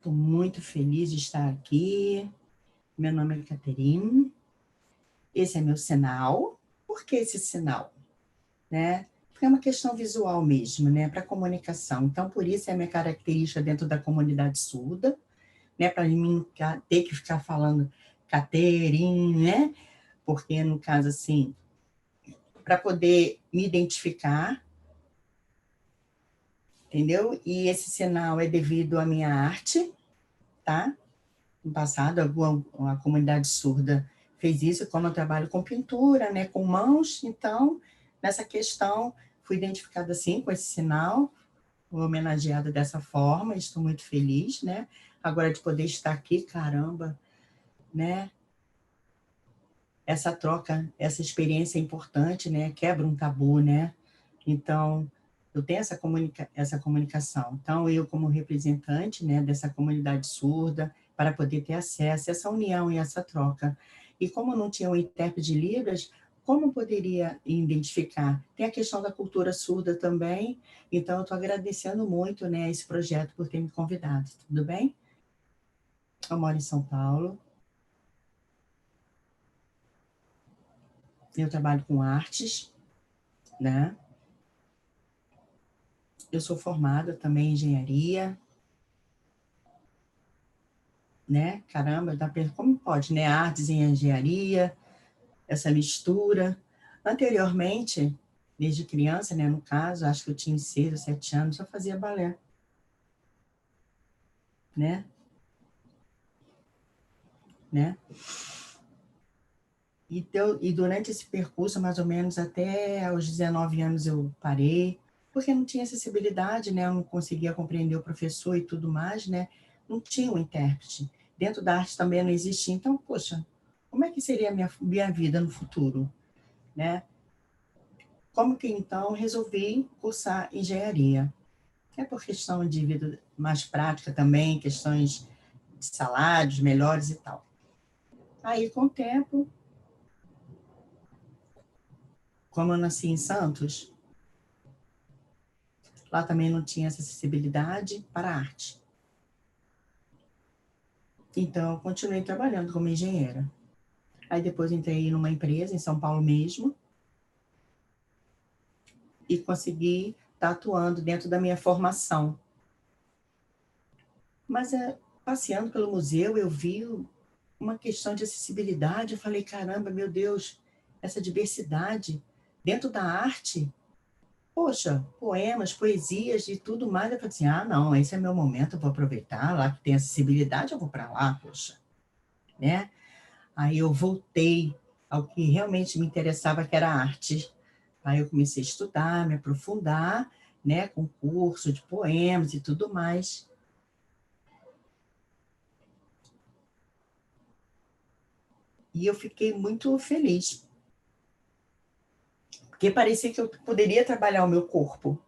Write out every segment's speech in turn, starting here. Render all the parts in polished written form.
estou muito feliz de estar aqui. Meu nome é Caterine. Esse é meu sinal. Por que esse sinal? Né? Porque é uma questão visual mesmo, né? Para comunicação. Então, por isso é a minha característica dentro da comunidade surda, né? Para mim não ter que ficar falando Caterine, né? Porque, no caso, assim, para poder me identificar, entendeu? E esse sinal é devido à minha arte, tá? No passado, a comunidade surda fez isso, como eu trabalho com pintura, né, com mãos, então, nessa questão, fui identificada assim, com esse sinal, fui homenageada dessa forma, estou muito feliz, né? Agora de poder estar aqui, caramba, né? Essa troca, essa experiência é importante, né? Quebra um tabu, né? Então, eu tenho essa comunicação. Então, eu, como representante, né, dessa comunidade surda, para poder ter acesso a essa união e essa troca. E como não tinha um intérprete de Libras, como poderia identificar? Tem a questão da cultura surda também, então eu estou agradecendo muito, né, esse projeto por ter me convidado. Tudo bem? Eu moro em São Paulo. Eu trabalho com artes, né? Eu sou formada também em engenharia, né? Caramba, como pode, né? Artes e engenharia, essa mistura. Anteriormente, desde criança, né? No caso, acho que eu tinha 6 ou 7 anos, eu fazia balé, né? Né? E durante esse percurso, mais ou menos até aos 19 anos, eu parei, porque não tinha acessibilidade, né? Eu não conseguia compreender o professor e tudo mais, né? Não tinha um intérprete. Dentro da arte também não existia. Então, poxa, como é que seria a minha vida no futuro, né? Como que, então, resolvi cursar engenharia? É por questão de vida mais prática também, questões de salários melhores e tal. Aí, com o tempo, como eu nasci em Santos, lá também não tinha essa acessibilidade para a arte. Então, eu continuei trabalhando como engenheira. Aí depois entrei numa empresa em São Paulo mesmo e consegui estar atuando dentro da minha formação. Mas passeando pelo museu, eu vi uma questão de acessibilidade. Eu falei, caramba, meu Deus, essa diversidade dentro da arte. Poxa, poemas, poesias e tudo mais. Eu falei assim, não, esse é meu momento, eu vou aproveitar. Lá que tem acessibilidade, eu vou para lá, poxa, né? Aí eu voltei ao que realmente me interessava, que era a arte. Aí eu comecei a estudar, me aprofundar, né, com curso de poemas e tudo mais. E eu fiquei muito feliz, porque parecia que eu poderia trabalhar o meu corpo,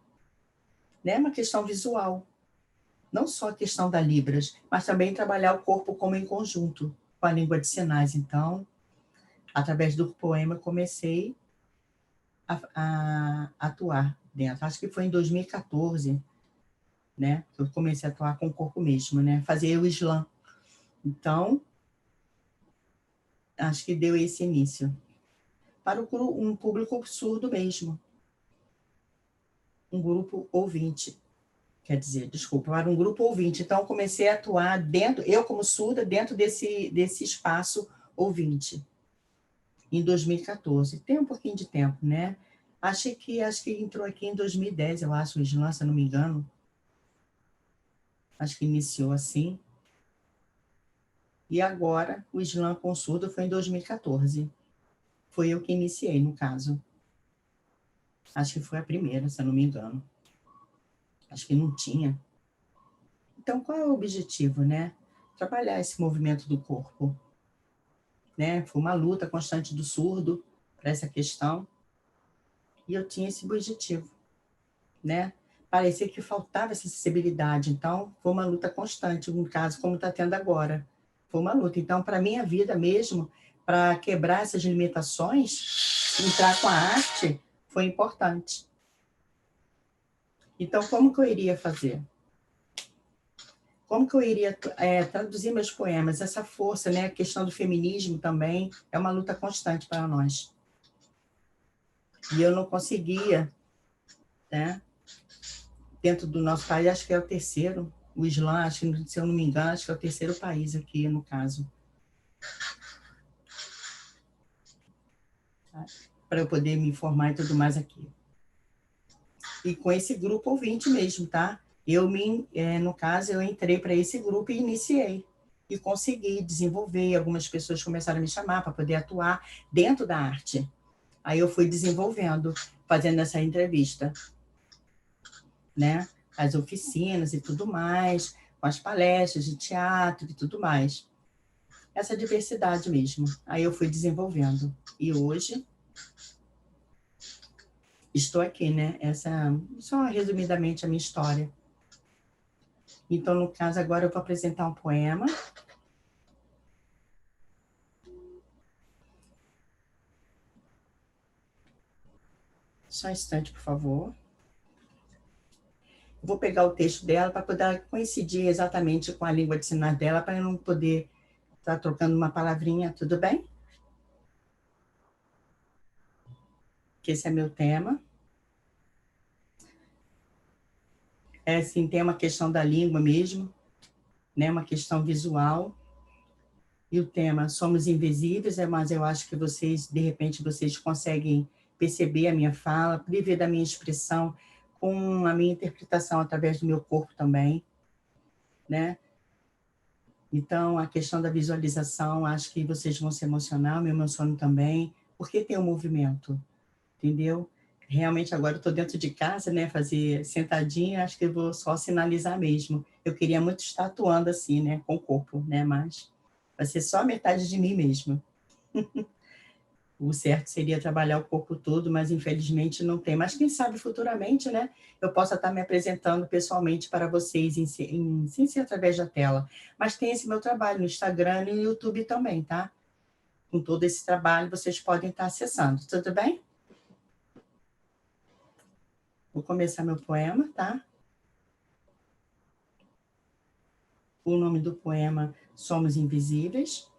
né, uma questão visual. Não só a questão da Libras, mas também trabalhar o corpo como em conjunto, com a língua de sinais. Então, através do poema, comecei a atuar dentro. Acho que foi em 2014, né? Que eu comecei a atuar com o corpo mesmo, né? Fazer o slam. Então, acho que deu esse início. Para um público surdo mesmo. Um grupo ouvinte. Quer dizer, desculpa, para um grupo ouvinte. Então, comecei a atuar dentro, eu como surda, dentro desse espaço ouvinte, em 2014. Tem um pouquinho de tempo, né? Acho que entrou aqui em 2010, eu acho, o slam, se eu não me engano. Acho que iniciou assim. E agora, o slam com surdo foi em 2014. Foi eu que iniciei, no caso. Acho que foi a primeira, se eu não me engano. Acho que não tinha. Então, qual é o objetivo, né? Trabalhar esse movimento do corpo, né? Foi uma luta constante do surdo para essa questão. E eu tinha esse objetivo, né? Parecia que faltava essa acessibilidade. Então, foi uma luta constante, no caso, como está tendo agora. Foi uma luta. Então, para a minha vida mesmo, para quebrar essas limitações, entrar com a arte, foi importante. Então, como que eu iria fazer? como que eu iria traduzir meus poemas? Essa força, né? A questão do feminismo também é uma luta constante para nós. E eu não conseguia, né? Dentro do nosso país, acho que é o terceiro, o Islã, acho que, se eu não me engano, acho que é o terceiro país aqui, no caso. Para eu poder me informar e tudo mais aqui. E com esse grupo ouvinte mesmo, tá? No caso, eu entrei para esse grupo e iniciei. E consegui desenvolver, algumas pessoas começaram a me chamar para poder atuar dentro da arte. Aí eu fui desenvolvendo, fazendo essa entrevista, né? As oficinas e tudo mais, com as palestras de teatro e tudo mais. Essa diversidade mesmo. Aí eu fui desenvolvendo. E hoje estou aqui, né? Só resumidamente a minha história. Então, no caso, agora eu vou apresentar um poema. Só um instante, por favor. Vou pegar o texto dela para poder coincidir exatamente com a língua de sinais dela, para eu não poder estar trocando uma palavrinha, tudo bem? Que esse é meu tema. Assim, tem uma questão da língua mesmo, né? Uma questão visual. E o tema Somos Invisíveis, mas eu acho que vocês, de repente, vocês conseguem perceber a minha fala, viver da minha expressão, com a minha interpretação através do meu corpo também, né? Então, a questão da visualização, acho que vocês vão se emocionar, eu me emociono também, porque tem um movimento, entendeu? Realmente, agora eu estou dentro de casa, né, fazer sentadinha, acho que eu vou só sinalizar mesmo. Eu queria muito estar atuando assim, né, com o corpo, né, mas vai ser só metade de mim mesmo. O certo seria trabalhar o corpo todo, mas infelizmente não tem. Mas quem sabe futuramente, né, eu possa estar me apresentando pessoalmente para vocês, sem ser através da tela. Mas tem esse meu trabalho no Instagram e no YouTube também, tá? Com todo esse trabalho, vocês podem estar acessando. Tudo bem? Vou começar meu poema, tá? O nome do poema Somos Invisíveis,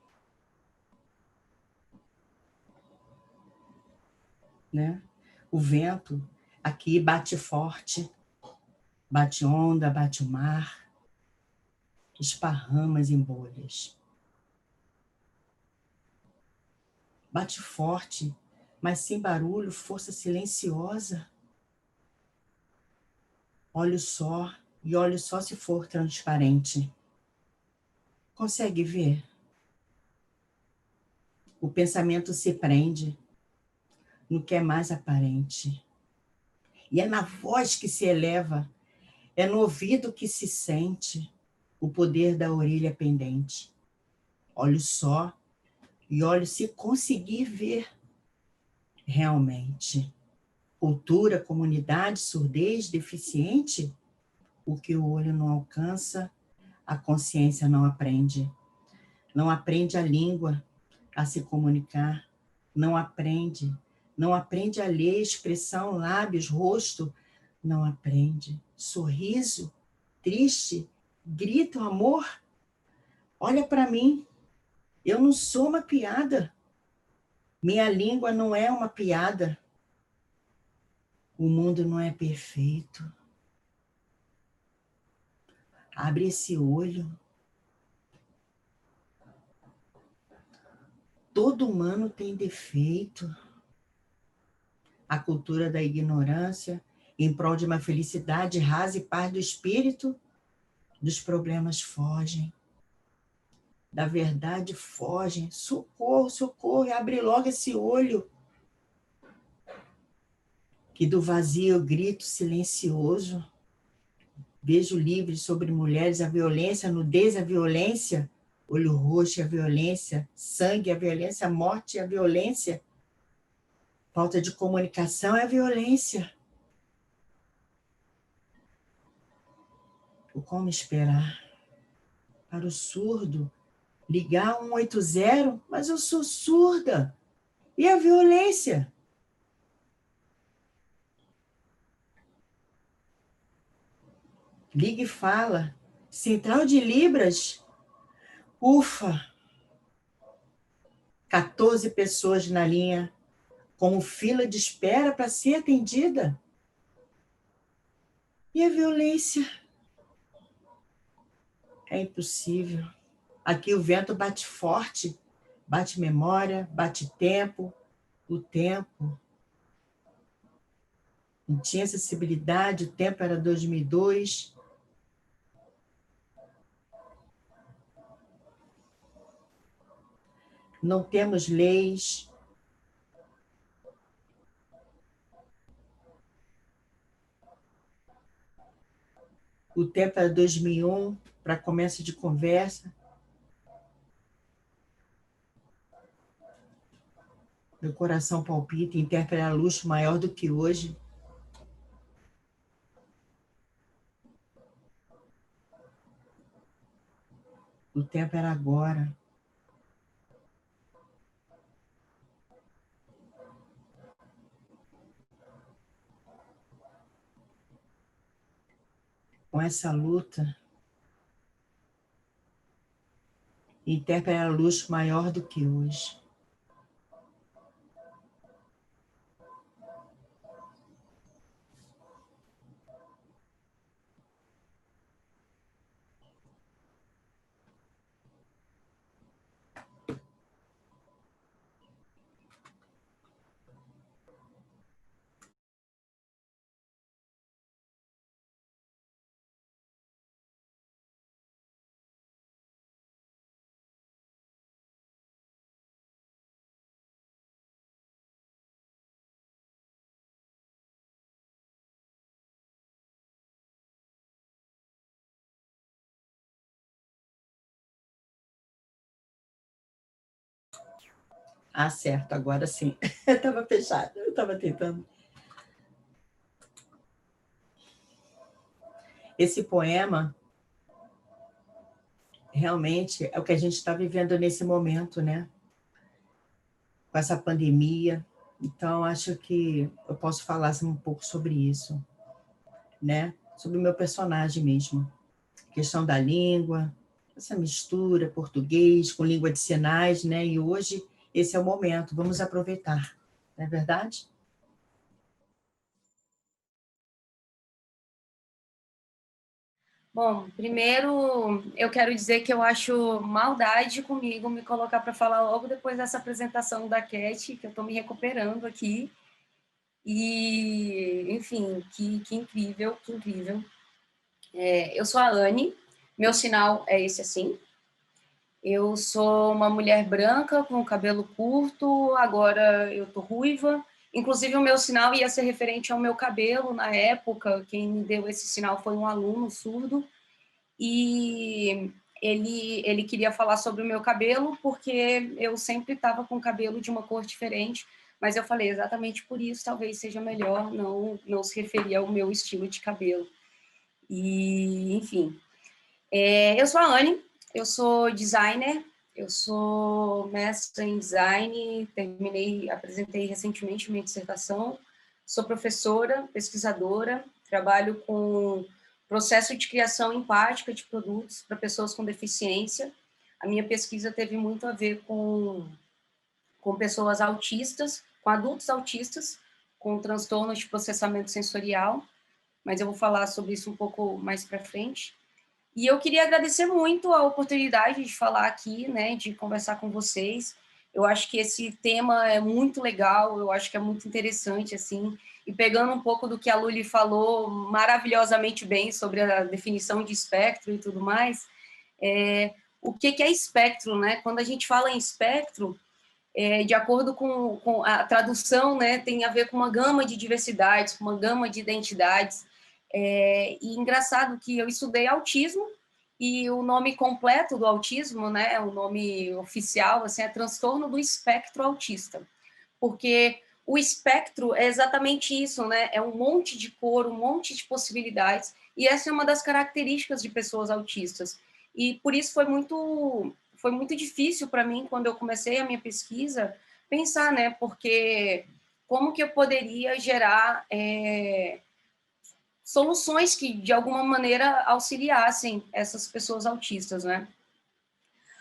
né? O vento aqui bate forte, bate onda, bate o mar, esparramas em bolhas. Bate forte, mas sem barulho, força silenciosa. Olho só, e olho só se for transparente. Consegue ver? O pensamento se prende no que é mais aparente. E é na voz que se eleva, é no ouvido que se sente o poder da orelha pendente. Olho só e olho se conseguir ver realmente. Cultura, comunidade, surdez, deficiente, o que o olho não alcança, a consciência não aprende. Não aprende a língua a se comunicar. Não aprende. Não aprende a ler expressão, lábios, rosto. Não aprende. Sorriso, triste, grito, amor. Olha para mim. Eu não sou uma piada. Minha língua não é uma piada. O mundo não é perfeito. Abre esse olho. Todo humano tem defeito. A cultura da ignorância, em prol de uma felicidade rasa e paz do espírito, dos problemas fogem, da verdade fogem. Socorro, socorro, e abre logo esse olho. Que do vazio eu grito silencioso. Vejo livros sobre mulheres, a violência, a nudez, a violência, olho roxo, a violência, sangue, a violência, morte, a violência. Falta de comunicação é a violência. O como esperar? Para o surdo, ligar 180, mas eu sou surda. E a violência? Liga e fala, Central de Libras, ufa, 14 pessoas na linha, com fila de espera para ser atendida. E a violência? É impossível. Aqui o vento bate forte, bate memória, bate tempo, o tempo. Não tinha acessibilidade, o tempo era 2002. Não temos leis. O tempo era 2001, para começo de conversa. Meu coração palpita, interpreta a luxo maior do que hoje. O tempo era agora. Com essa luta, interpreta a luxo maior do que hoje. Ah, certo, agora sim. Estava fechado, eu estava tentando. Esse poema, realmente, é o que a gente está vivendo nesse momento, né? Com essa pandemia. Então, acho que eu posso falar assim, um pouco sobre isso, né? Sobre o meu personagem mesmo. A questão da língua, essa mistura português com língua de sinais, né? E hoje esse é o momento, vamos aproveitar, não é verdade? Bom, primeiro eu quero dizer que eu acho maldade comigo me colocar para falar logo depois dessa apresentação da Cat, que eu estou me recuperando aqui. E, enfim, que incrível, que incrível. Eu sou a Anne, meu sinal é esse assim. Eu sou uma mulher branca com cabelo curto, agora eu tô ruiva. Inclusive, o meu sinal ia ser referente ao meu cabelo na época. Quem me deu esse sinal foi um aluno surdo. E ele queria falar sobre o meu cabelo, porque eu sempre estava com cabelo de uma cor diferente. Mas eu falei, exatamente por isso, talvez seja melhor não se referir ao meu estilo de cabelo. E, enfim, eu sou a Anne, eu sou designer, eu sou mestra em design, apresentei recentemente minha dissertação, sou professora, pesquisadora, trabalho com processo de criação empática de produtos para pessoas com deficiência. A minha pesquisa teve muito a ver com pessoas autistas, com adultos autistas, com transtornos de processamento sensorial, mas eu vou falar sobre isso um pouco mais para frente. E eu queria agradecer muito a oportunidade de falar aqui, né, de conversar com vocês. Eu acho que esse tema é muito legal, eu acho que é muito interessante, assim, e pegando um pouco do que a Luli falou maravilhosamente bem sobre a definição de espectro e tudo mais, o que é espectro, né? Quando a gente fala em espectro, de acordo com a tradução, né, tem a ver com uma gama de diversidades, com uma gama de identidades. E engraçado que eu estudei autismo e o nome completo do autismo, né, o nome oficial, assim, é transtorno do espectro autista, porque o espectro é exatamente isso, né, é um monte de cor, um monte de possibilidades, e essa é uma das características de pessoas autistas. E por isso foi muito difícil para mim, quando eu comecei a minha pesquisa, pensar, né, porque como que eu poderia gerar soluções que, de alguma maneira, auxiliassem essas pessoas autistas, né?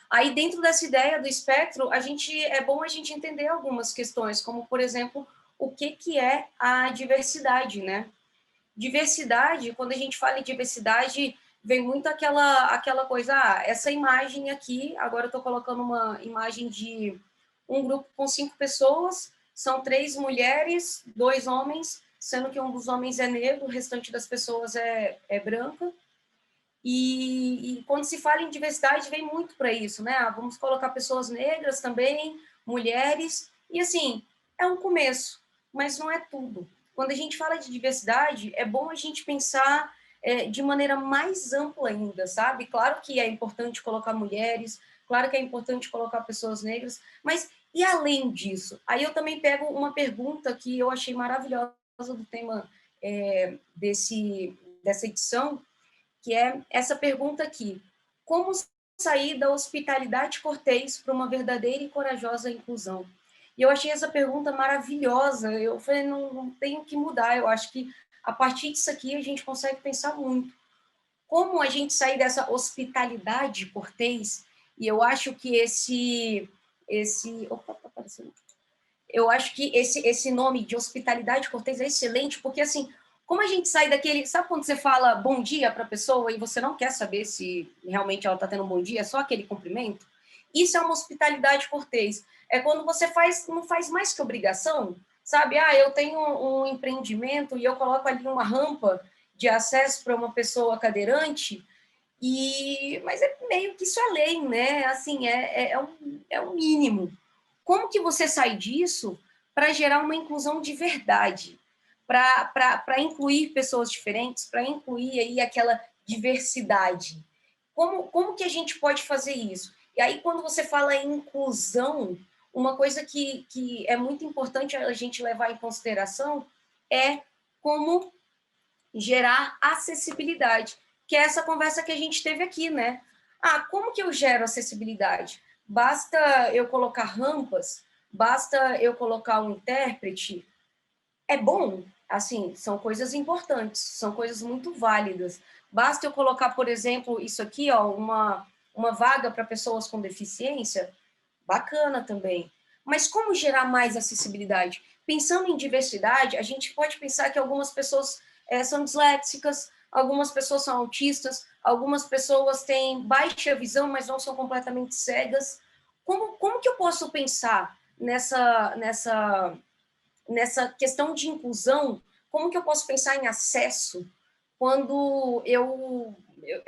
Aí, dentro dessa ideia do espectro, é bom a gente entender algumas questões, como, por exemplo, o que é a diversidade, né? Diversidade, quando a gente fala em diversidade, vem muito aquela coisa, essa imagem aqui, agora eu estou colocando uma imagem de um grupo com 5 pessoas, são 3 mulheres, 2 homens, sendo que um dos homens é negro, o restante das pessoas é branca. E quando se fala em diversidade, vem muito para isso, né? Vamos colocar pessoas negras também, mulheres, e assim, é um começo, mas não é tudo. Quando a gente fala de diversidade, é bom a gente pensar de maneira mais ampla ainda, sabe? Claro que é importante colocar mulheres, claro que é importante colocar pessoas negras, mas e além disso? Aí eu também pego uma pergunta que eu achei maravilhosa do tema dessa edição, que é essa pergunta aqui: como sair da hospitalidade cortês para uma verdadeira e corajosa inclusão? E eu achei essa pergunta maravilhosa. Eu falei, não tenho que mudar. Eu acho que a partir disso aqui a gente consegue pensar muito. Como a gente sair dessa hospitalidade cortês? E eu acho que opa, tá aparecendo. Eu acho que esse nome de hospitalidade cortês é excelente, porque assim, como a gente sai daquele... Sabe quando você fala bom dia para a pessoa e você não quer saber se realmente ela está tendo um bom dia, é só aquele cumprimento? Isso é uma hospitalidade cortês. É quando você não faz mais que obrigação, sabe? Eu tenho um empreendimento e eu coloco ali uma rampa de acesso para uma pessoa cadeirante, mas é meio que isso é lei, né? Assim, é um mínimo. Como que você sai disso para gerar uma inclusão de verdade? Para incluir pessoas diferentes, para incluir aí aquela diversidade. Como que a gente pode fazer isso? E aí, quando você fala em inclusão, uma coisa que é muito importante a gente levar em consideração é como gerar acessibilidade, que é essa conversa que a gente teve aqui, né? Como que eu gero acessibilidade? Basta eu colocar rampas? Basta eu colocar um intérprete? É bom, assim, são coisas importantes, são coisas muito válidas. Basta eu colocar, por exemplo, isso aqui, ó, uma vaga para pessoas com deficiência? Bacana também. Mas como gerar mais acessibilidade? Pensando em diversidade, a gente pode pensar que algumas pessoas são disléxicas, algumas pessoas são autistas, algumas pessoas têm baixa visão, mas não são completamente cegas. Como que eu posso pensar nessa questão de inclusão? Como que eu posso pensar em acesso quando eu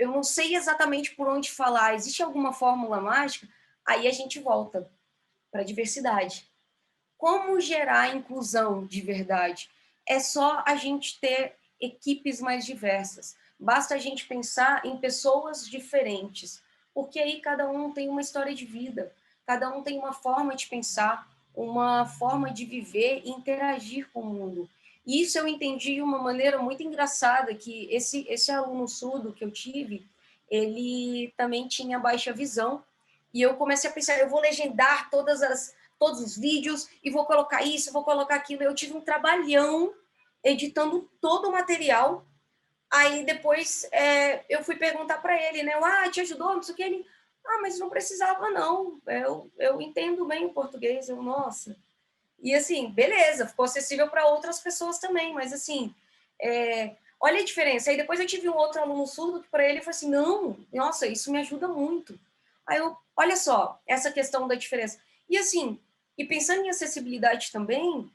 não sei exatamente por onde falar? Existe alguma fórmula mágica? Aí a gente volta para a diversidade. Como gerar inclusão de verdade? É só a gente ter equipes mais diversas. Basta a gente pensar em pessoas diferentes, porque aí cada um tem uma história de vida, cada um tem uma forma de pensar, uma forma de viver e interagir com o mundo. E isso eu entendi de uma maneira muito engraçada, que esse aluno surdo que eu tive, ele também tinha baixa visão, e eu comecei a pensar, eu vou legendar todos os vídeos e vou colocar isso, vou colocar aquilo. Eu tive um trabalhão editando todo o material. Aí depois eu fui perguntar para ele, né? Te ajudou? Não sei o que. Ele, mas não precisava, não. Eu entendo bem o português. Nossa. E assim, beleza, ficou acessível para outras pessoas também, mas assim, olha a diferença. Aí depois eu tive um outro aluno surdo que para ele foi assim, não, nossa, isso me ajuda muito. Aí olha só, essa questão da diferença. E assim, e pensando em acessibilidade também,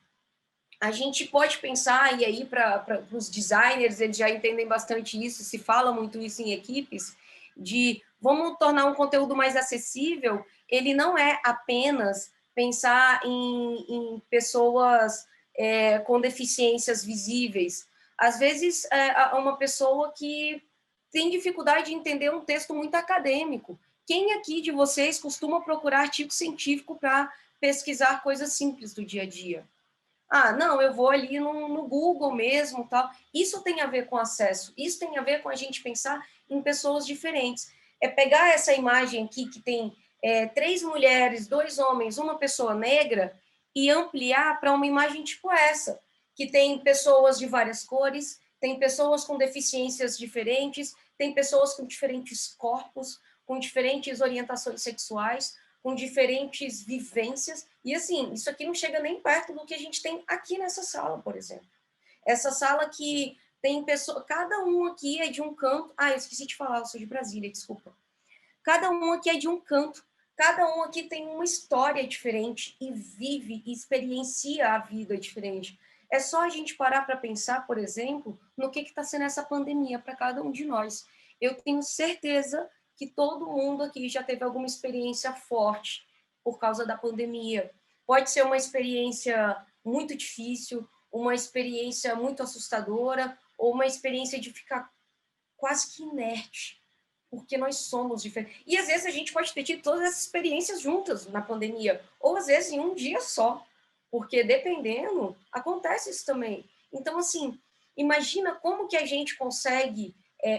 a gente pode pensar, e aí para os designers, eles já entendem bastante isso, se fala muito isso em equipes, de vamos tornar um conteúdo mais acessível. Ele não é apenas pensar em pessoas com deficiências visíveis. Às vezes, uma pessoa que tem dificuldade de entender um texto muito acadêmico. Quem aqui de vocês costuma procurar artigo científico para pesquisar coisas simples do dia a dia? Não, eu vou ali no Google mesmo, tal. Isso tem a ver com acesso, isso tem a ver com a gente pensar em pessoas diferentes. É pegar essa imagem aqui que tem 3 mulheres, 2 homens, uma pessoa negra e ampliar para uma imagem tipo essa, que tem pessoas de várias cores, tem pessoas com deficiências diferentes, tem pessoas com diferentes corpos, com diferentes orientações sexuais, com diferentes vivências, e assim, isso aqui não chega nem perto do que a gente tem aqui nessa sala, por exemplo. Essa sala que tem pessoa, cada um aqui é de um canto. Ah, eu esqueci de falar, eu sou de Brasília, desculpa. Cada um aqui é de um canto, cada um aqui tem uma história diferente e vive e experiencia a vida diferente. É só a gente parar para pensar, por exemplo, no que está sendo essa pandemia para cada um de nós. Eu tenho certeza que todo mundo aqui já teve alguma experiência forte por causa da pandemia. Pode ser uma experiência muito difícil, uma experiência muito assustadora, ou uma experiência de ficar quase que inerte, porque nós somos diferentes. E às vezes a gente pode ter tido todas essas experiências juntas na pandemia, ou às vezes em um dia só, porque dependendo, acontece isso também. Então, assim, imagina como que a gente consegue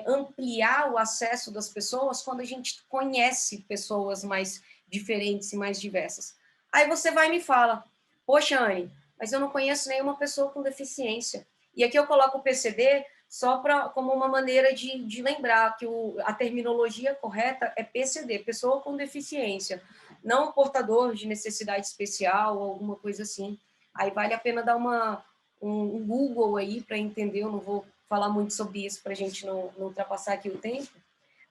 ampliar o acesso das pessoas quando a gente conhece pessoas mais diferentes e mais diversas. Aí você vai e me fala, poxa, Anne, mas eu não conheço nenhuma pessoa com deficiência. E aqui eu coloco o PCD só como uma maneira de lembrar que a terminologia correta é PCD, pessoa com deficiência, não portador de necessidade especial ou alguma coisa assim. Aí vale a pena dar um Google aí para entender, eu não vou falar muito sobre isso para a gente não ultrapassar aqui o tempo,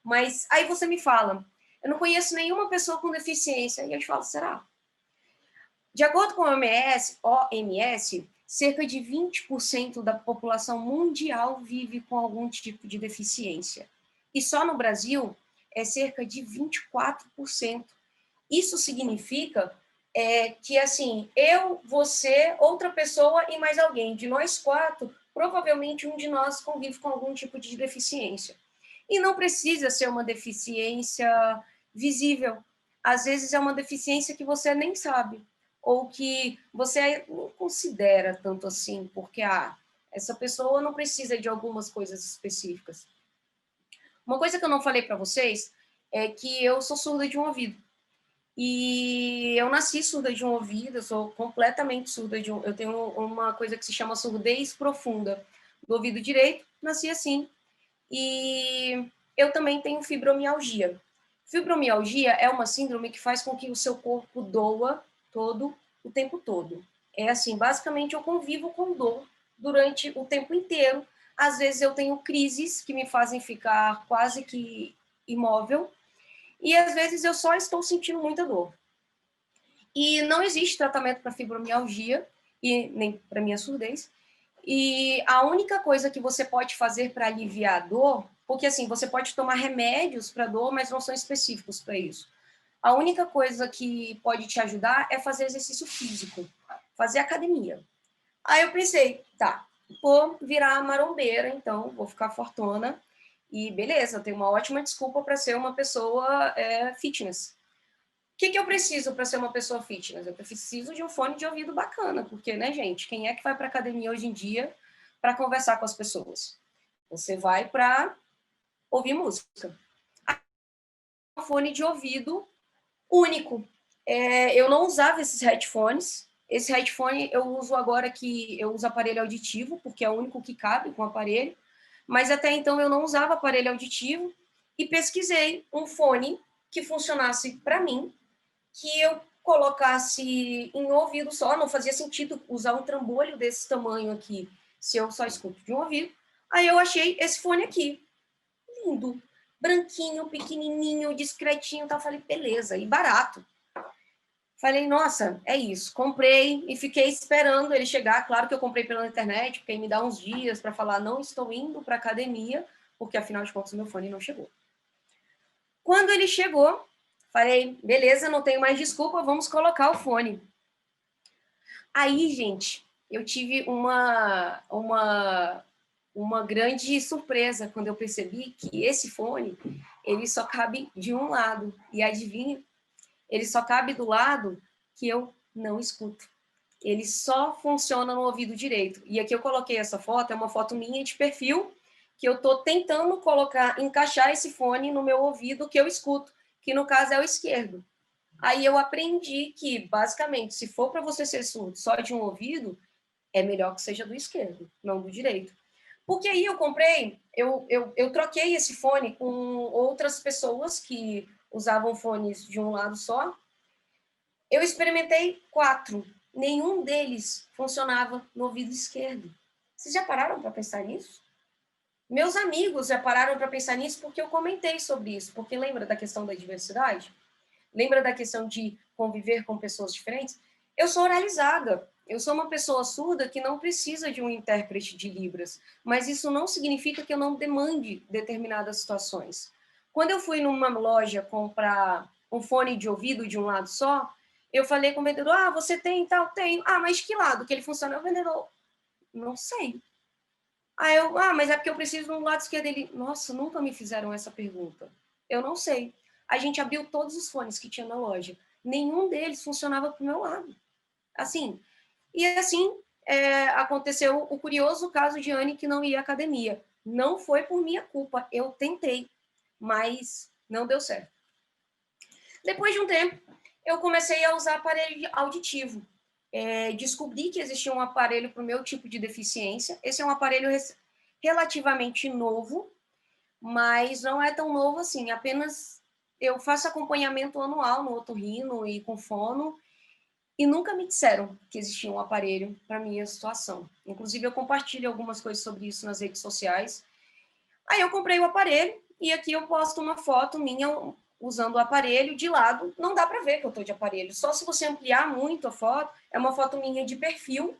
mas aí você me fala, eu não conheço nenhuma pessoa com deficiência, e eu te falo, será? De acordo com a OMS, cerca de 20% da população mundial vive com algum tipo de deficiência. E só no Brasil é cerca de 24%. Isso significa que, assim, eu, você, outra pessoa e mais alguém, de nós quatro, provavelmente um de nós convive com algum tipo de deficiência. E não precisa ser uma deficiência visível. Às vezes é uma deficiência que você nem sabe, ou que você não considera tanto assim, porque essa pessoa não precisa de algumas coisas específicas. Uma coisa que eu não falei para vocês é que eu sou surda de um ouvido. E eu nasci surda de um ouvido, eu sou completamente surda de um... Eu tenho uma coisa que se chama surdez profunda do ouvido direito, nasci assim. E eu também tenho fibromialgia. Fibromialgia é uma síndrome que faz com que o seu corpo doa todo o tempo todo. É assim, basicamente eu convivo com dor durante o tempo inteiro. Às vezes eu tenho crises que me fazem ficar quase que imóvel, e às vezes eu só estou sentindo muita dor. E não existe tratamento para fibromialgia, e nem para minha surdez, e a única coisa que você pode fazer para aliviar a dor, porque assim, você pode tomar remédios para dor, mas não são específicos para isso. A única coisa que pode te ajudar é fazer exercício físico, fazer academia. Aí eu pensei, tá, vou virar marombeira, então, vou ficar fortuna, e beleza, eu tenho uma ótima desculpa para ser uma pessoa fitness. O que eu preciso para ser uma pessoa fitness? Eu preciso de um fone de ouvido bacana, porque, né, gente, quem é que vai para academia hoje em dia para conversar com as pessoas? Você vai para ouvir música. Um fone de ouvido único. Eu não usava esses headphones. Esse headphone eu uso agora que eu uso aparelho auditivo, porque é o único que cabe com o aparelho. Mas até então eu não usava aparelho auditivo e pesquisei um fone que funcionasse para mim, que eu colocasse em ouvido só, não fazia sentido usar um trambolho desse tamanho aqui, se eu só escuto de um ouvido. Aí eu achei esse fone aqui, lindo, branquinho, pequenininho, discretinho, tá? Falei, beleza, e barato. Falei, nossa, é isso. Comprei e fiquei esperando ele chegar. Claro que eu comprei pela internet, porque aí me dá uns dias para falar, não estou indo para academia, porque afinal de contas o meu fone não chegou. Quando ele chegou, falei, beleza, não tenho mais desculpa, vamos colocar o fone. Aí, gente, eu tive uma grande surpresa quando eu percebi que esse fone, ele só cabe de um lado. E adivinha? Ele só cabe do lado que eu não escuto. Ele só funciona no ouvido direito. E aqui eu coloquei essa foto, é uma foto minha de perfil, que eu estou tentando encaixar esse fone no meu ouvido que eu escuto, que no caso é o esquerdo. Aí eu aprendi que, basicamente, se for para você ser surdo só de um ouvido, é melhor que seja do esquerdo, não do direito. Porque aí eu comprei, eu troquei esse fone com outras pessoas que usavam fones de um lado só. Eu experimentei 4. Nenhum deles funcionava no ouvido esquerdo. Vocês já pararam para pensar nisso? Meus amigos já pararam para pensar nisso porque eu comentei sobre isso. Porque lembra da questão da diversidade? Lembra da questão de conviver com pessoas diferentes? Eu sou oralizada. Eu sou uma pessoa surda que não precisa de um intérprete de Libras. Mas isso não significa que eu não demande determinadas situações. Quando eu fui numa loja comprar um fone de ouvido de um lado só, eu falei com o vendedor, você tem tal? Tenho. Mas que lado que ele funciona? O vendedor, não sei. Aí eu, mas é porque eu preciso do lado esquerdo. Ele, nossa, nunca me fizeram essa pergunta. Eu não sei. A gente abriu todos os fones que tinha na loja. Nenhum deles funcionava pro meu lado. Assim, e assim aconteceu o curioso caso de Anne que não ia à academia. Não foi por minha culpa, eu tentei, mas não deu certo. Depois de um tempo, eu comecei a usar aparelho auditivo. Descobri que existia um aparelho para o meu tipo de deficiência. Esse é um aparelho relativamente novo, mas não é tão novo assim. Apenas eu faço acompanhamento anual no otorrino e com fono, e nunca me disseram que existia um aparelho para minha situação. Inclusive, eu compartilho algumas coisas sobre isso nas redes sociais. Aí eu comprei o aparelho e aqui eu posto uma foto minha usando o aparelho de lado. Não dá para ver que eu estou de aparelho. Só se você ampliar muito a foto, é uma foto minha de perfil,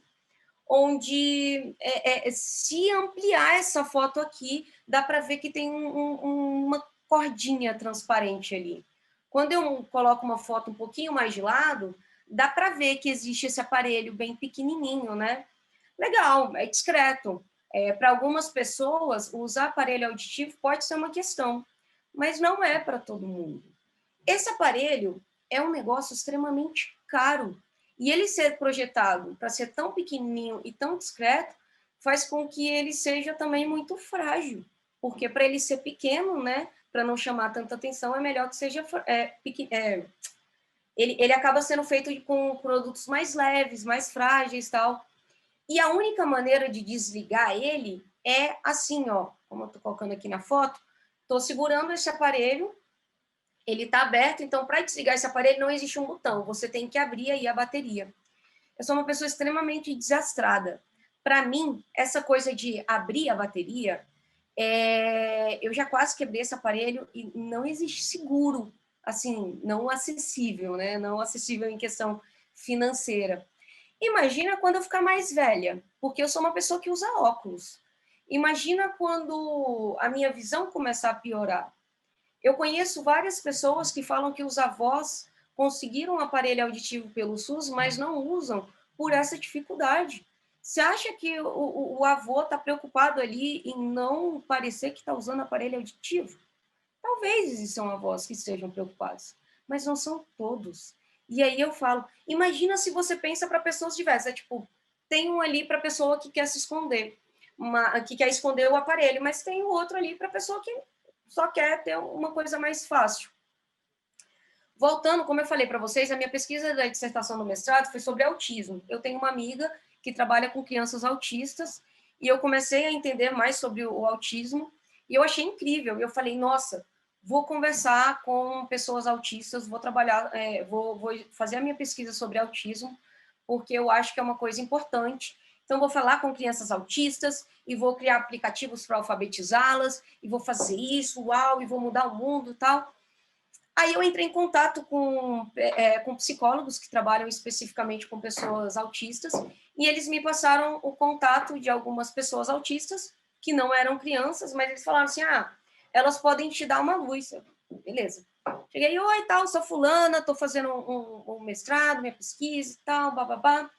onde se ampliar essa foto aqui, dá para ver que tem uma cordinha transparente ali. Quando eu coloco uma foto um pouquinho mais de lado, dá para ver que existe esse aparelho bem pequenininho, né? Legal, é discreto. Para algumas pessoas, usar aparelho auditivo pode ser uma questão, mas não é para todo mundo. Esse aparelho é um negócio extremamente caro. E ele ser projetado para ser tão pequenininho e tão discreto faz com que ele seja também muito frágil. Porque para ele ser pequeno, né, para não chamar tanta atenção, é melhor que seja ele acaba sendo feito com produtos mais leves, mais frágeis e tal. E a única maneira de desligar ele é assim, ó, como eu estou colocando aqui na foto, estou segurando esse aparelho, ele está aberto, então para desligar esse aparelho não existe um botão, você tem que abrir aí a bateria. Eu sou uma pessoa extremamente desastrada. Para mim, essa coisa de abrir a bateria, eu já quase quebrei esse aparelho e não existe seguro, assim, não acessível, né? Não acessível em questão financeira. Imagina quando eu ficar mais velha, porque eu sou uma pessoa que usa óculos. Imagina quando a minha visão começar a piorar. Eu conheço várias pessoas que falam que os avós conseguiram um aparelho auditivo pelo SUS, mas não usam por essa dificuldade. Você acha que o avô está preocupado ali em não parecer que está usando aparelho auditivo? Talvez existam avós que estejam preocupados, mas não são todos. E aí eu falo, imagina se você pensa para pessoas diversas, tipo, tem um ali para a pessoa que quer se esconder, que quer esconder o aparelho, mas tem o outro ali para a pessoa que só quer ter uma coisa mais fácil. Voltando, como eu falei para vocês, a minha pesquisa da dissertação do mestrado foi sobre autismo. Eu tenho uma amiga que trabalha com crianças autistas e eu comecei a entender mais sobre o autismo e eu achei incrível. Eu falei, nossa, vou conversar com pessoas autistas, vou trabalhar, vou fazer a minha pesquisa sobre autismo, porque eu acho que é uma coisa importante. Então, vou falar com crianças autistas e vou criar aplicativos para alfabetizá-las e vou fazer isso, uau, e vou mudar o mundo e tal. Aí eu entrei em contato com psicólogos que trabalham especificamente com pessoas autistas e eles me passaram o contato de algumas pessoas autistas que não eram crianças, mas eles falaram assim, elas podem te dar uma luz. Beleza. Cheguei, oi, tal, sou fulana, estou fazendo um mestrado, minha pesquisa e tal, bababá.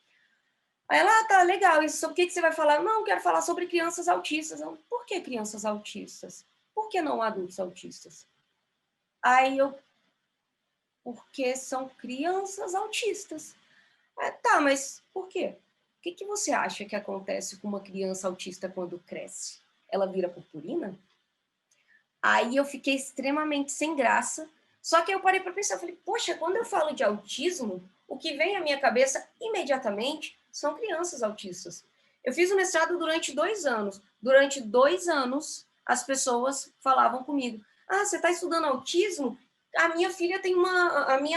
Aí ela, tá, legal, e sobre o que você vai falar? Não, quero falar sobre crianças autistas. Eu, por que crianças autistas? Por que não adultos autistas? Aí eu, porque são crianças autistas. Tá, mas por quê? O que você acha que acontece com uma criança autista quando cresce? Ela vira purpurina? Aí eu fiquei extremamente sem graça. Só que eu parei para pensar, falei, poxa, quando eu falo de autismo, o que vem à minha cabeça imediatamente são crianças autistas. Eu fiz o mestrado durante 2 anos. Durante 2 anos, as pessoas falavam comigo, ah, você está estudando autismo? A minha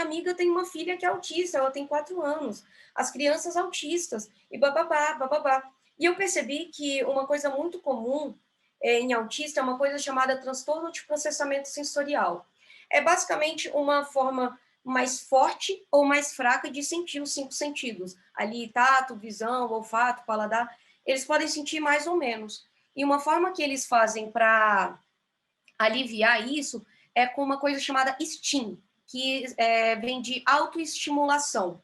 amiga tem uma filha que é autista, ela tem 4 anos. As crianças autistas, e bababá, bababá. E eu percebi que uma coisa muito comum em autista é uma coisa chamada transtorno de processamento sensorial. É basicamente uma forma mais forte ou mais fraca de sentir os 5 sentidos. Ali, tato, visão, olfato, paladar, eles podem sentir mais ou menos. E uma forma que eles fazem para aliviar isso é com uma coisa chamada STEAM, que vem de autoestimulação.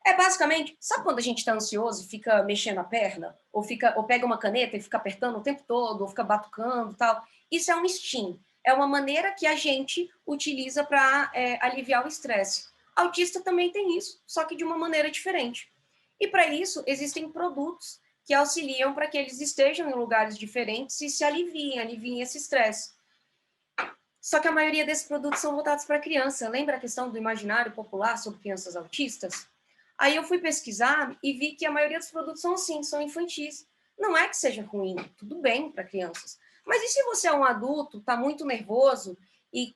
É basicamente, sabe quando a gente está ansioso e fica mexendo a perna? Ou pega uma caneta e fica apertando o tempo todo, ou fica batucando e tal? Isso é um STEAM. É uma maneira que a gente utiliza para aliviar o estresse. Autista também tem isso, só que de uma maneira diferente. E para isso, existem produtos que auxiliam para que eles estejam em lugares diferentes e se aliviem esse estresse. Só que a maioria desses produtos são voltados para criança. Lembra a questão do imaginário popular sobre crianças autistas? Aí eu fui pesquisar e vi que a maioria dos produtos são assim, são infantis. Não é que seja ruim, tudo bem para crianças. Mas e se você é um adulto, está muito nervoso e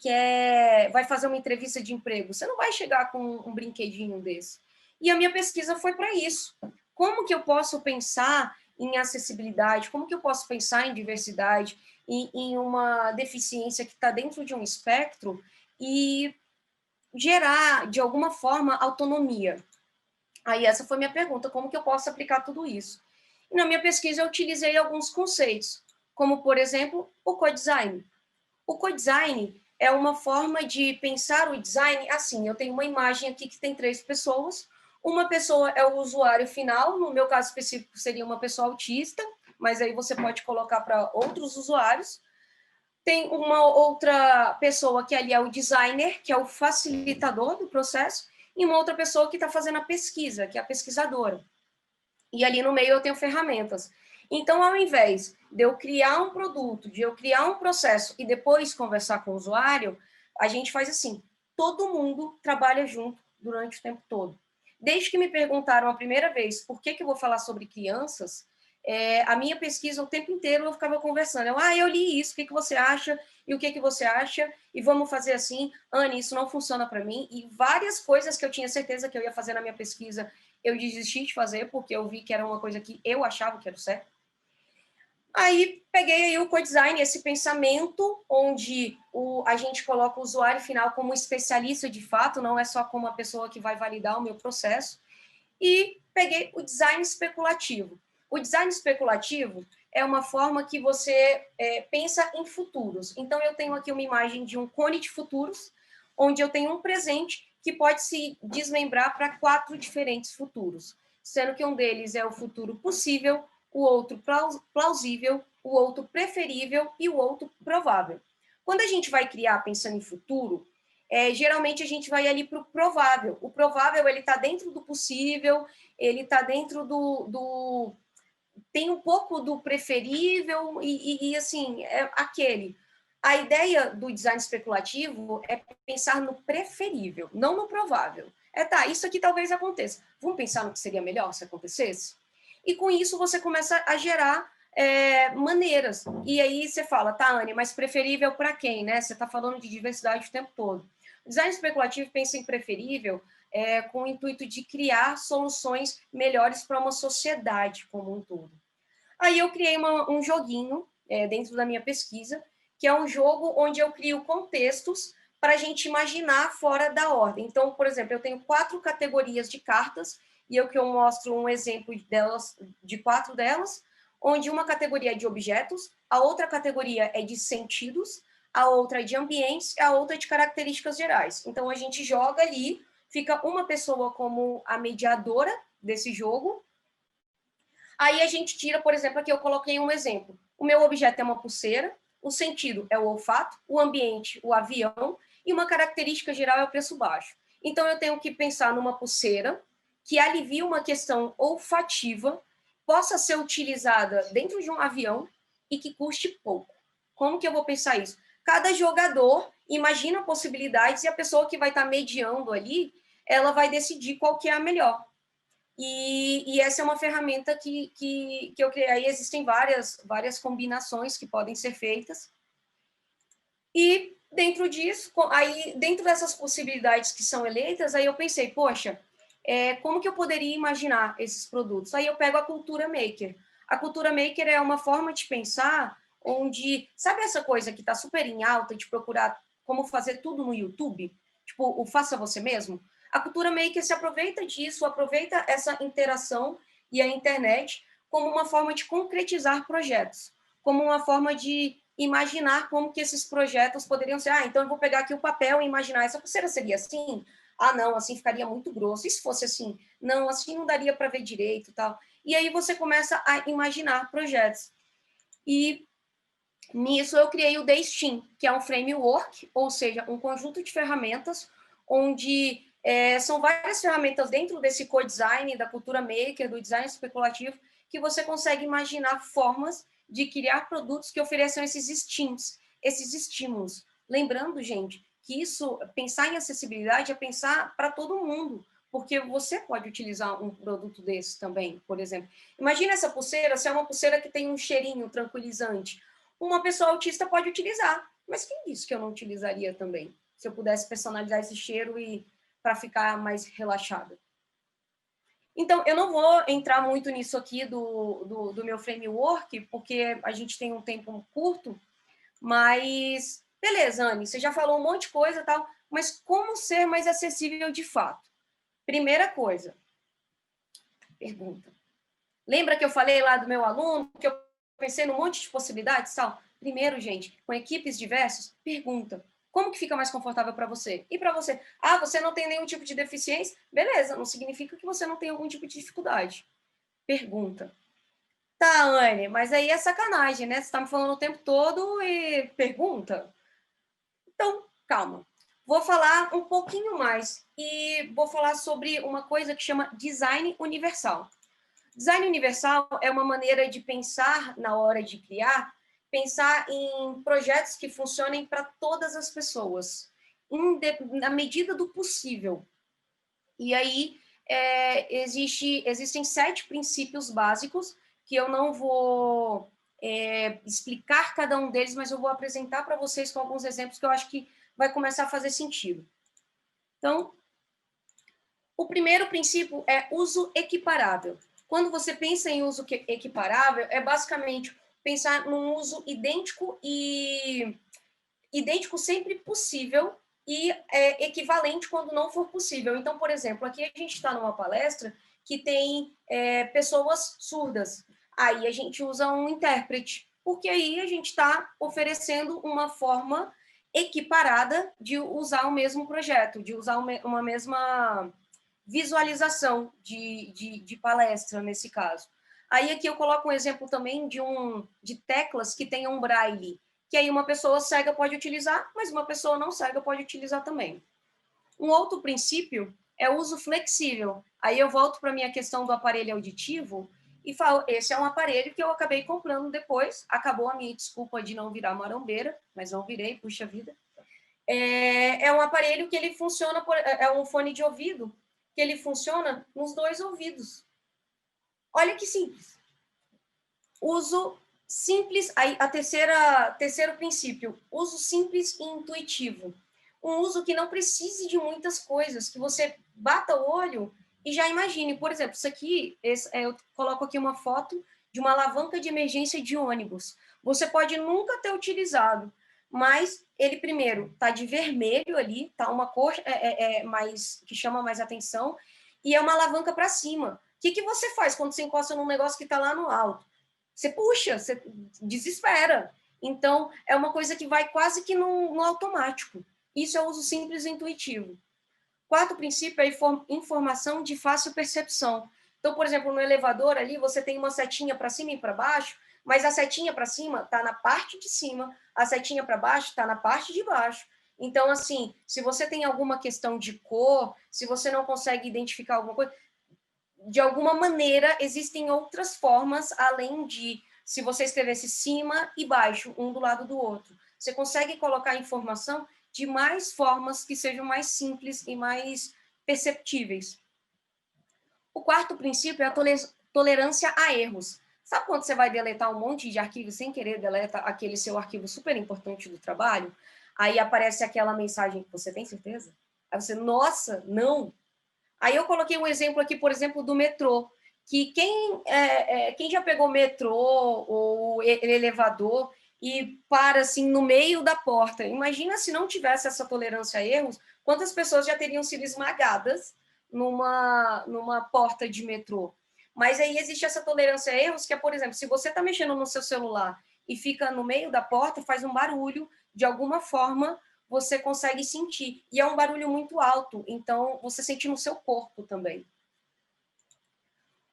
vai fazer uma entrevista de emprego? Você não vai chegar com um brinquedinho desse. E a minha pesquisa foi para isso. Como que eu posso pensar em acessibilidade? Como que eu posso pensar em diversidade? Em uma deficiência que está dentro de um espectro e gerar, de alguma forma, autonomia. Aí essa foi minha pergunta, como que eu posso aplicar tudo isso? E na minha pesquisa eu utilizei alguns conceitos, como, por exemplo, o co-design. O co-design é uma forma de pensar o design assim, eu tenho uma imagem aqui que tem 3 pessoas, uma pessoa é o usuário final, no meu caso específico seria uma pessoa autista, mas aí você pode colocar para outros usuários. Tem uma outra pessoa que ali é o designer, que é o facilitador do processo, e uma outra pessoa que está fazendo a pesquisa, que é a pesquisadora. E ali no meio eu tenho ferramentas. Então, ao invés de eu criar um produto, de eu criar um processo e depois conversar com o usuário, a gente faz assim, todo mundo trabalha junto durante o tempo todo. Desde que me perguntaram a primeira vez por que eu vou falar sobre crianças, a minha pesquisa o tempo inteiro eu ficava conversando. Eu li isso, o que você acha? E o que você acha? E vamos fazer assim. Anne, isso não funciona para mim. E várias coisas que eu tinha certeza que eu ia fazer na minha pesquisa, eu desisti de fazer, porque eu vi que era uma coisa que eu achava que era certo. Aí peguei aí o co-design, esse pensamento onde a gente coloca o usuário final como especialista de fato, não é só como a pessoa que vai validar o meu processo, e peguei o design especulativo. O design especulativo é uma forma que você pensa em futuros. Então, eu tenho aqui uma imagem de um cone de futuros, onde eu tenho um presente que pode se desmembrar para 4 diferentes futuros, sendo que um deles é o futuro possível, o outro plausível, o outro preferível e o outro provável. Quando a gente vai criar pensando em futuro, geralmente a gente vai ali para o provável. O provável, ele está dentro do possível, ele está dentro tem um pouco do preferível e assim, é aquele. A ideia do design especulativo é pensar no preferível, não no provável. Tá, isso aqui talvez aconteça. Vamos pensar no que seria melhor se acontecesse? E com isso você começa a gerar maneiras. E aí você fala, tá, Anne, mas preferível para quem, né? Você está falando de diversidade o tempo todo. O design especulativo pensa em preferível com o intuito de criar soluções melhores para uma sociedade como um todo. Aí eu criei um joguinho dentro da minha pesquisa, que é um jogo onde eu crio contextos para a gente imaginar fora da ordem. Então, por exemplo, eu tenho 4 categorias de cartas, e eu mostro um exemplo delas, de 4 delas, onde uma categoria é de objetos, a outra categoria é de sentidos, a outra é de ambientes, a outra é de características gerais. Então, a gente joga ali, fica uma pessoa como a mediadora desse jogo. Aí a gente tira, por exemplo, aqui eu coloquei um exemplo. O meu objeto é uma pulseira, o sentido é o olfato, o ambiente, o avião, e uma característica geral é o preço baixo. Então, eu tenho que pensar numa pulseira que alivie uma questão olfativa, possa ser utilizada dentro de um avião e que custe pouco. Como que eu vou pensar isso? Cada jogador imagina possibilidades e a pessoa que vai estar mediando ali, ela vai decidir qual que é a melhor. E essa é uma ferramenta que eu criei. Aí existem várias combinações que podem ser feitas. E dentro disso, aí dentro dessas possibilidades que são eleitas, aí eu pensei, poxa, como que eu poderia imaginar esses produtos? Aí eu pego a cultura maker. A cultura maker é uma forma de pensar onde, sabe essa coisa que está super em alta de procurar como fazer tudo no YouTube? Tipo, o faça você mesmo? A cultura maker se aproveita disso, aproveita essa interação e a internet como uma forma de concretizar projetos, como uma forma de imaginar como que esses projetos poderiam ser. Ah, então eu vou pegar aqui o papel e imaginar, essa pulseira seria assim? Ah, não, assim ficaria muito grosso. E se fosse assim? Não, assim não daria para ver direito, tal. E aí você começa a imaginar projetos. E nisso eu criei o Daystim, que é um framework, ou seja, um conjunto de ferramentas onde são várias ferramentas dentro desse co-design, da cultura maker, do design especulativo, que você consegue imaginar formas de criar produtos que ofereçam esses steams, esses estímulos. Lembrando, gente, que isso, pensar em acessibilidade é pensar para todo mundo, porque você pode utilizar um produto desse também, por exemplo. Imagina essa pulseira, se é uma pulseira que tem um cheirinho tranquilizante, uma pessoa autista pode utilizar, mas quem disse que eu não utilizaria também? Se eu pudesse personalizar esse cheiro e para ficar mais relaxada. Então, eu não vou entrar muito nisso aqui do meu framework, porque a gente tem um tempo curto, mas beleza, Anne, você já falou um monte de coisa e tal, mas como ser mais acessível de fato? Primeira coisa, pergunta. Lembra que eu falei lá do meu aluno, que eu pensei num monte de possibilidades, tal? Primeiro, gente, com equipes diversas, pergunta. Como que fica mais confortável para você? E para você? Ah, você não tem nenhum tipo de deficiência? Beleza, não significa que você não tem algum tipo de dificuldade. Pergunta. Tá, Anne, mas aí é sacanagem, né? Você está me falando o tempo todo e pergunta. Então, calma. Vou falar um pouquinho mais e vou falar sobre uma coisa que chama design universal. Design universal é uma maneira de pensar na hora de criar, pensar em projetos que funcionem para todas as pessoas, na medida do possível. E aí existem 7 princípios básicos que eu não vou explicar cada um deles, mas eu vou apresentar para vocês com alguns exemplos que eu acho que vai começar a fazer sentido. Então, o primeiro princípio é uso equiparável. Quando você pensa em uso equiparável, é basicamente pensar num uso idêntico sempre possível e equivalente quando não for possível. Então, por exemplo, aqui a gente está numa palestra que tem pessoas surdas. Aí a gente usa um intérprete, porque aí a gente está oferecendo uma forma equiparada de usar o mesmo projeto, de usar uma mesma visualização de palestra, nesse caso. Aí aqui eu coloco um exemplo também de teclas que tenham um braille, que aí uma pessoa cega pode utilizar, mas uma pessoa não cega pode utilizar também. Um outro princípio é o uso flexível. Aí eu volto para a minha questão do aparelho auditivo e falo, esse é um aparelho que eu acabei comprando depois, acabou a minha desculpa de não virar marombeira, mas não virei, puxa vida. É um aparelho que ele funciona, é um fone de ouvido, que ele funciona nos 2 ouvidos. Olha que simples. Uso simples, aí terceiro princípio, uso simples e intuitivo. Um uso que não precise de muitas coisas, que você bata o olho e já imagine. Por exemplo, isso aqui, eu coloco aqui uma foto de uma alavanca de emergência de ônibus. Você pode nunca ter utilizado, mas ele primeiro está de vermelho ali, tá uma cor mais que chama mais atenção, e é uma alavanca para cima. O que você faz quando você encosta num negócio que está lá no alto? Você puxa, você desespera. Então, é uma coisa que vai quase que no automático. Isso é uso simples e intuitivo. Quarto princípio é informação de fácil percepção. Então, por exemplo, no elevador ali, você tem uma setinha para cima e para baixo, mas a setinha para cima está na parte de cima, a setinha para baixo está na parte de baixo. Então, assim, se você tem alguma questão de cor, se você não consegue identificar alguma coisa, de alguma maneira, existem outras formas, além de se você escrevesse cima e baixo, um do lado do outro. Você consegue colocar informação de mais formas que sejam mais simples e mais perceptíveis. O quarto princípio é a tolerância a erros. Sabe quando você vai deletar um monte de arquivos sem querer, deleta aquele seu arquivo super importante do trabalho? Aí aparece aquela mensagem, você tem certeza? Aí você, nossa, não. Aí eu coloquei um exemplo aqui, por exemplo, do metrô, que quem já pegou metrô ou elevador e para assim no meio da porta, imagina se não tivesse essa tolerância a erros, quantas pessoas já teriam sido esmagadas numa porta de metrô. Mas aí existe essa tolerância a erros, que é, por exemplo, se você está mexendo no seu celular e fica no meio da porta, faz um barulho, de alguma forma você consegue sentir. E é um barulho muito alto, então você sente no seu corpo também.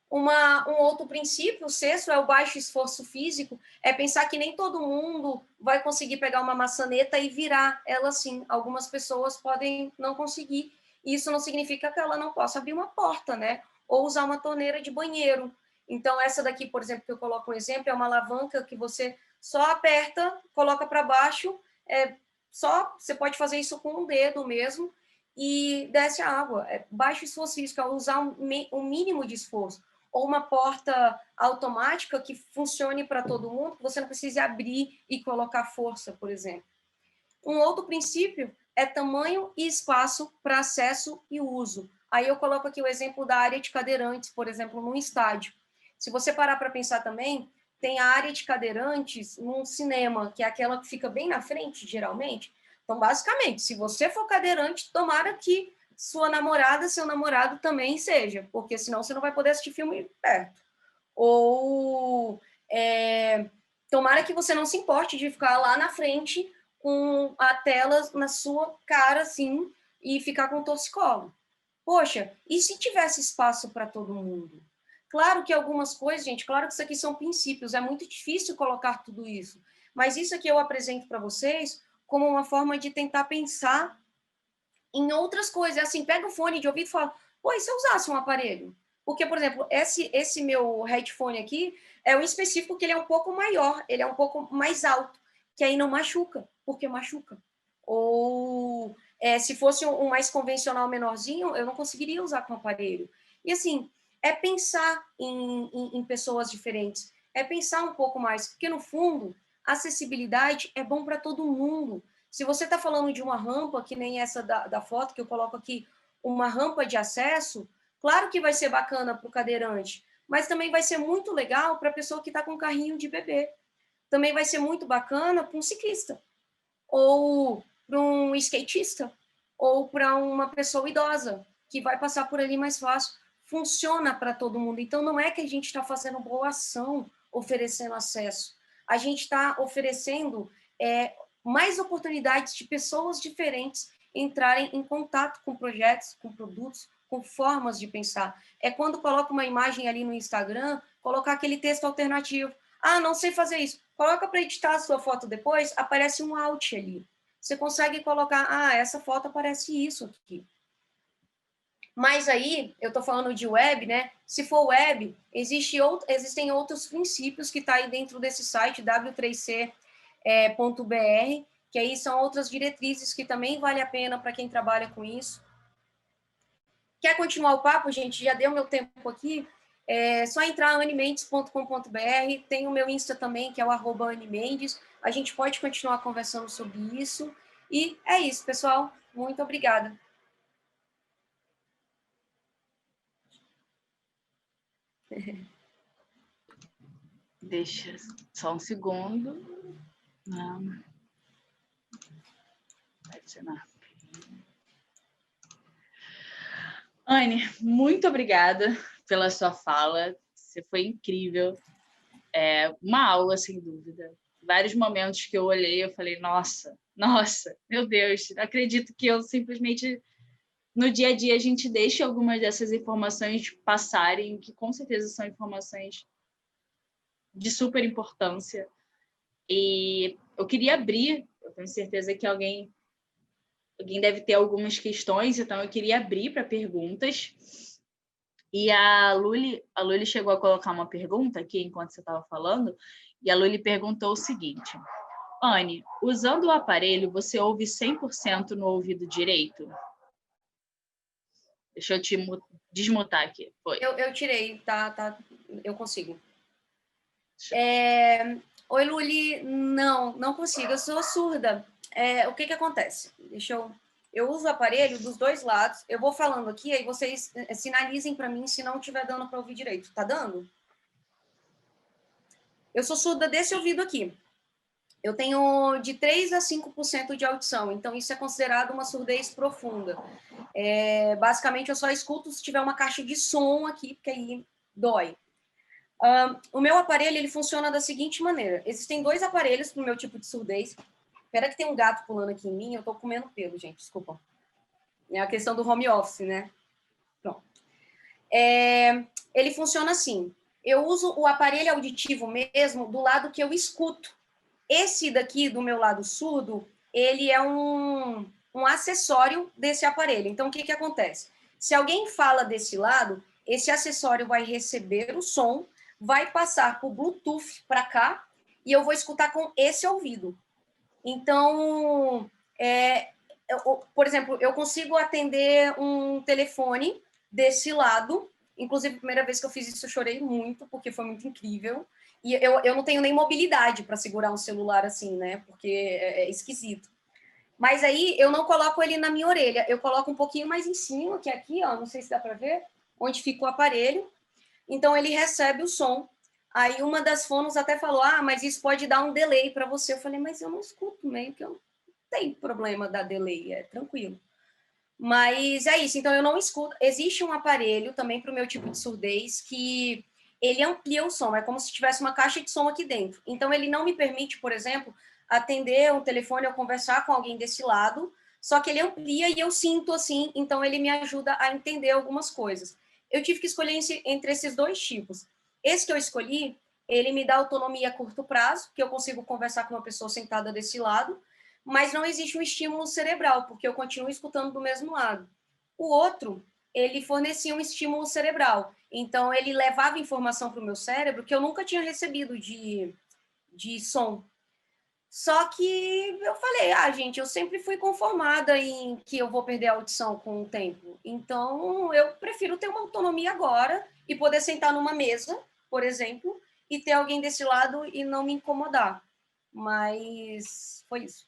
Um outro princípio, o sexto, é o baixo esforço físico, é pensar que nem todo mundo vai conseguir pegar uma maçaneta e virar ela assim. Algumas pessoas podem não conseguir. E isso não significa que ela não possa abrir uma porta, né? Ou usar uma torneira de banheiro. Então, essa daqui, por exemplo, que eu coloco um exemplo, é uma alavanca que você só aperta, coloca para baixo, você pode fazer isso com um dedo mesmo, e desce a água. Baixo esforço físico, é usar um mínimo de esforço. Ou uma porta automática que funcione para todo mundo, que você não precise abrir e colocar força, por exemplo. Um outro princípio é tamanho e espaço para acesso e uso. Aí eu coloco aqui o exemplo da área de cadeirantes, por exemplo, num estádio. Se você parar para pensar também, tem a área de cadeirantes num cinema, que é aquela que fica bem na frente, geralmente. Então, basicamente, se você for cadeirante, tomara que sua namorada, seu namorado também seja, porque senão você não vai poder assistir filme perto. Ou tomara que você não se importe de ficar lá na frente com a tela na sua cara, assim, e ficar com torcicolo. Poxa, e se tivesse espaço para todo mundo? Claro que algumas coisas, gente, claro que isso aqui são princípios, é muito difícil colocar tudo isso, mas isso aqui eu apresento para vocês como uma forma de tentar pensar em outras coisas. Assim, pega o fone de ouvido e fala, pô, e se eu usasse um aparelho? Porque, por exemplo, esse meu headphone aqui é um específico que ele é um pouco maior, ele é um pouco mais alto, que aí não machuca, porque machuca. Ou se fosse um mais convencional menorzinho, eu não conseguiria usar com aparelho. E assim, é pensar em pessoas diferentes, é pensar um pouco mais, porque no fundo, acessibilidade é bom para todo mundo. Se você está falando de uma rampa, que nem essa da foto que eu coloco aqui, uma rampa de acesso, claro que vai ser bacana para o cadeirante, mas também vai ser muito legal para a pessoa que está com um carrinho de bebê. Também vai ser muito bacana para um ciclista, ou para um skatista, ou para uma pessoa idosa, que vai passar por ali mais fácil. Funciona para todo mundo. Então, não é que a gente está fazendo boa ação oferecendo acesso. A gente está oferecendo mais oportunidades de pessoas diferentes entrarem em contato com projetos, com produtos, com formas de pensar. É quando coloca uma imagem ali no Instagram, colocar aquele texto alternativo. Ah, não sei fazer isso. Coloca para editar a sua foto depois, aparece um alt ali. Você consegue colocar, essa foto aparece isso aqui. Mas aí, eu estou falando de web, né? Se for web, existem outros princípios que está aí dentro desse site, w3c.br, que aí são outras diretrizes que também vale a pena para quem trabalha com isso. Quer continuar o papo, gente? Já deu meu tempo aqui. É só entrar animendes.com.br, tem o meu Insta também, que é o @animendes. A gente pode continuar conversando sobre isso. E é isso, pessoal. Muito obrigada. Deixa só um segundo. Não. Adicionar. Anne, muito obrigada pela sua fala. Você foi incrível. Uma aula, sem dúvida. Vários momentos que eu olhei, eu falei, nossa, meu Deus, acredito que eu simplesmente, no dia a dia, a gente deixa algumas dessas informações passarem, que com certeza são informações de super importância. E eu queria abrir, eu tenho certeza que alguém deve ter algumas questões, então eu queria abrir para perguntas. E a Luli chegou a colocar uma pergunta aqui enquanto você estava falando, e a Luli perguntou o seguinte: Anne, usando o aparelho, você ouve 100% no ouvido direito? Deixa eu te desmutar aqui. Foi. Eu tirei, tá, eu consigo. Oi, Luli. Não consigo, eu sou surda. O que acontece? Eu uso o aparelho dos dois lados, eu vou falando aqui, aí vocês sinalizem para mim se não estiver dando para ouvir direito. Tá dando? Eu sou surda desse ouvido aqui. Eu tenho de 3 a 5% de audição, então isso é considerado uma surdez profunda. Basicamente, eu só escuto se tiver uma caixa de som aqui, porque aí dói. O meu aparelho, ele funciona da seguinte maneira. Existem 2 aparelhos para o meu tipo de surdez. Espera que tem um gato pulando aqui em mim, eu tô comendo pelo, gente, desculpa. É a questão do home office, né? Pronto. Ele funciona assim. Eu uso o aparelho auditivo mesmo do lado que eu escuto. Esse daqui, do meu lado surdo, ele é um acessório desse aparelho. Então, o que acontece? Se alguém fala desse lado, esse acessório vai receber o som, vai passar por Bluetooth para cá, e eu vou escutar com esse ouvido. Então, por exemplo, eu consigo atender um telefone desse lado. Inclusive, a primeira vez que eu fiz isso, eu chorei muito, porque foi muito incrível. E eu não tenho nem mobilidade para segurar um celular assim, né? Porque é esquisito. Mas aí eu não coloco ele na minha orelha, eu coloco um pouquinho mais em cima, que é aqui, ó, não sei se dá para ver, onde fica o aparelho. Então ele recebe o som. Aí uma das fonos até falou: mas isso pode dar um delay para você. Eu falei: mas eu não escuto meio que eu não tenho problema da delay, é tranquilo. Mas é isso, então eu não escuto. Existe um aparelho também para o meu tipo de surdez que ele amplia o som, é como se tivesse uma caixa de som aqui dentro. Então ele não me permite, por exemplo, atender um telefone ou conversar com alguém desse lado, só que ele amplia e eu sinto assim, então ele me ajuda a entender algumas coisas. Eu tive que escolher entre esses 2 tipos. Esse que eu escolhi, ele me dá autonomia a curto prazo, que eu consigo conversar com uma pessoa sentada desse lado, mas não existe um estímulo cerebral, porque eu continuo escutando do mesmo lado. O outro, ele fornecia um estímulo cerebral, então ele levava informação para o meu cérebro que eu nunca tinha recebido de som. Só que eu falei, gente, eu sempre fui conformada em que eu vou perder a audição com o tempo. Então, eu prefiro ter uma autonomia agora e poder sentar numa mesa, por exemplo, e ter alguém desse lado e não me incomodar. Mas foi isso.